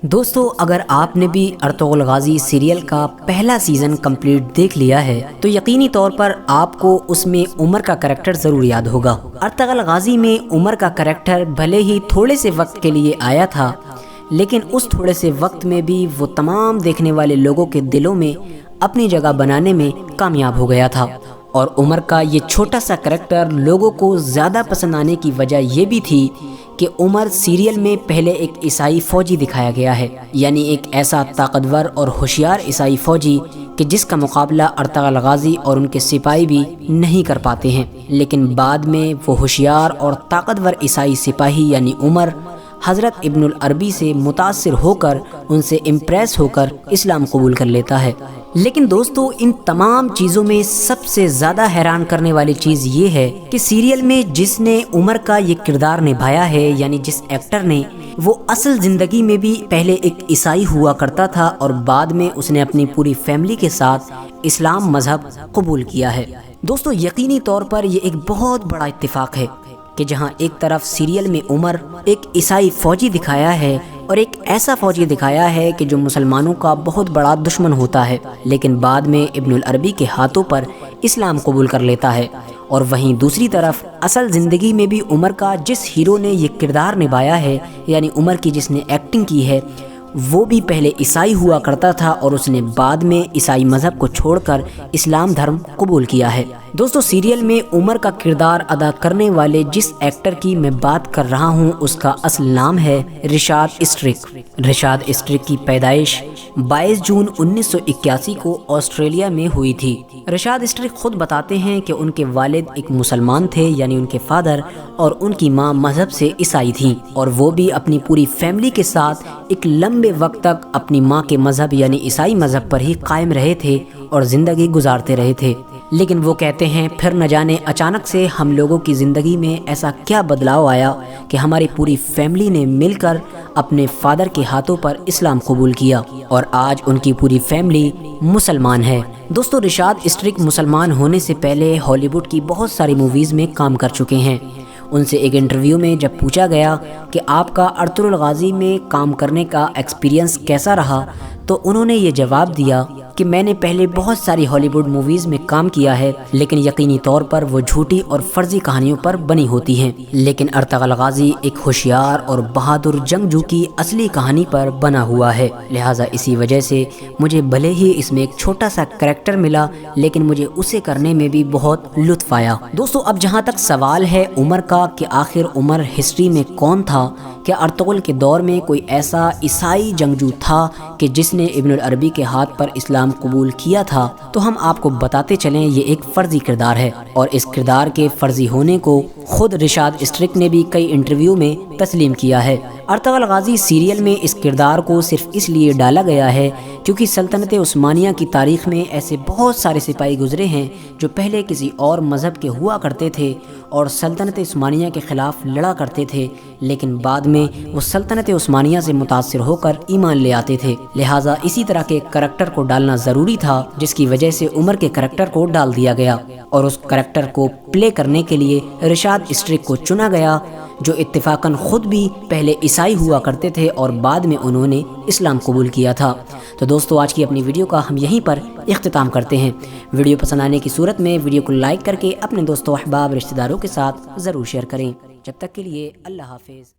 دوستو اگر آپ نے بھی ارطغرل غازی سیریل کا پہلا سیزن کمپلیٹ دیکھ لیا ہے تو یقینی طور پر آپ کو اس میں عمر کا کریکٹر ضرور یاد ہوگا۔ ارطغرل غازی میں عمر کا کریکٹر بھلے ہی تھوڑے سے وقت کے لیے آیا تھا، لیکن اس تھوڑے سے وقت میں بھی وہ تمام دیکھنے والے لوگوں کے دلوں میں اپنی جگہ بنانے میں کامیاب ہو گیا تھا۔ اور عمر کا یہ چھوٹا سا کریکٹر لوگوں کو زیادہ پسند آنے کی وجہ یہ بھی تھی کہ عمر سیریل میں پہلے ایک عیسائی فوجی دکھایا گیا ہے، یعنی ایک ایسا طاقتور اور ہوشیار عیسائی فوجی کہ جس کا مقابلہ ارطغرل غازی اور ان کے سپاہی بھی نہیں کر پاتے ہیں۔ لیکن بعد میں وہ ہوشیار اور طاقتور عیسائی سپاہی یعنی عمر حضرت ابن العربی سے متاثر ہو کر ان سے امپریس ہو کر اسلام قبول کر لیتا ہے۔ لیکن دوستو ان تمام چیزوں میں سب سے زیادہ حیران کرنے والی چیز یہ ہے کہ سیریل میں جس نے عمر کا یہ کردار نبھایا ہے، یعنی جس ایکٹر نے، وہ اصل زندگی میں بھی پہلے ایک عیسائی ہوا کرتا تھا اور بعد میں اس نے اپنی پوری فیملی کے ساتھ اسلام مذہب قبول کیا ہے۔ دوستو یقینی طور پر یہ ایک بہت بڑا اتفاق ہے کہ جہاں ایک طرف سیریل میں عمر ایک عیسائی فوجی دکھایا ہے اور ایک ایسا فوجی دکھایا ہے کہ جو مسلمانوں کا بہت بڑا دشمن ہوتا ہے، لیکن بعد میں ابن العربی کے ہاتھوں پر اسلام قبول کر لیتا ہے، اور وہیں دوسری طرف اصل زندگی میں بھی عمر کا جس ہیرو نے یہ کردار نبھایا ہے، یعنی عمر کی جس نے ایکٹنگ کی ہے، وہ بھی پہلے عیسائی ہوا کرتا تھا اور اس نے بعد میں عیسائی مذہب کو چھوڑ کر اسلام دھرم قبول کیا ہے۔ دوستو سیریل میں عمر کا کردار ادا کرنے والے جس ایکٹر کی میں بات کر رہا ہوں اس کا اصل نام ہے رشاد اسٹرک۔ رشاد اسٹرک کی پیدائش 22 جون 1981 کو آسٹریلیا میں ہوئی تھی۔ رشاد اسٹرک خود بتاتے ہیں کہ ان کے والد ایک مسلمان تھے، یعنی ان کے فادر، اور ان کی ماں مذہب سے عیسائی تھیں، اور وہ بھی اپنی پوری فیملی کے ساتھ ایک لمبے وقت تک اپنی ماں کے مذہب یعنی عیسائی مذہب پر ہی قائم رہے تھے اور زندگی گزارتے رہے تھے۔ لیکن وہ کہتے ہیں پھر نہ جانے اچانک سے ہم لوگوں کی زندگی میں ایسا کیا بدلاؤ آیا کہ ہماری پوری فیملی نے مل کر اپنے فادر کے ہاتھوں پر اسلام قبول کیا، اور آج ان کی پوری فیملی مسلمان ہے۔ دوستو رشاد اسٹرک مسلمان ہونے سے پہلے ہالی ووڈ کی بہت ساری موویز میں کام کر چکے ہیں۔ ان سے ایک انٹرویو میں جب پوچھا گیا کہ آپ کا ارطغرل غازی میں کام کرنے کا ایکسپیرینس کیسا رہا، تو انہوں نے یہ جواب دیا کہ میں نے پہلے بہت ساری ہالی ووڈ موویز میں کام کیا ہے، لیکن یقینی طور پر وہ جھوٹی اور فرضی کہانیوں پر بنی ہوتی ہیں، لیکن ارطغرل غازی ایک ہوشیار اور بہادر جنگجو کی اصلی کہانی پر بنا ہوا ہے، لہٰذا اسی وجہ سے مجھے بھلے ہی اس میں ایک چھوٹا سا کریکٹر ملا لیکن مجھے اسے کرنے میں بھی بہت لطف آیا۔ دوستو اب جہاں تک سوال ہے عمر کا کہ آخر عمر ہسٹری میں کون تھا، کیا ارطغرل کے دور میں کوئی ایسا عیسائی جنگجو تھا کہ جس نے ابن العربی کے ہاتھ پر اسلام قبول کیا تھا، تو ہم آپ کو بتاتے چلیں یہ ایک فرضی کردار ہے، اور اس کردار کے فرضی ہونے کو خود رشاد اسٹرک نے بھی کئی انٹرویو میں تسلیم کیا ہے۔ ارطغرل غازی سیریل میں اس کردار کو صرف اس لیے ڈالا گیا ہے کیونکہ سلطنت عثمانیہ کی تاریخ میں ایسے بہت سارے سپاہی گزرے ہیں جو پہلے کسی اور مذہب کے ہوا کرتے تھے اور سلطنت عثمانیہ کے خلاف لڑا کرتے تھے، لیکن بعد میں وہ سلطنت عثمانیہ سے متاثر ہو کر ایمان لے آتے تھے، لہٰذا اسی طرح کے کریکٹر کو ڈالنا ضروری تھا، جس کی وجہ سے عمر کے کریکٹر کو ڈال دیا گیا، اور اس کریکٹر کو پلے کرنے کے لیے رشاد اسٹرک کو چنا گیا، جو اتفاقاً خود بھی پہلے عیسائی ہوا کرتے تھے اور بعد میں انہوں نے اسلام قبول کیا تھا۔ تو دوستو آج کی اپنی ویڈیو کا ہم یہیں پر اختتام کرتے ہیں۔ ویڈیو پسند آنے کی صورت میں ویڈیو کو لائک کر کے اپنے دوستوں، احباب، رشتہ داروں کے ساتھ ضرور شیئر کریں۔ جب تک کے لیے اللہ حافظ۔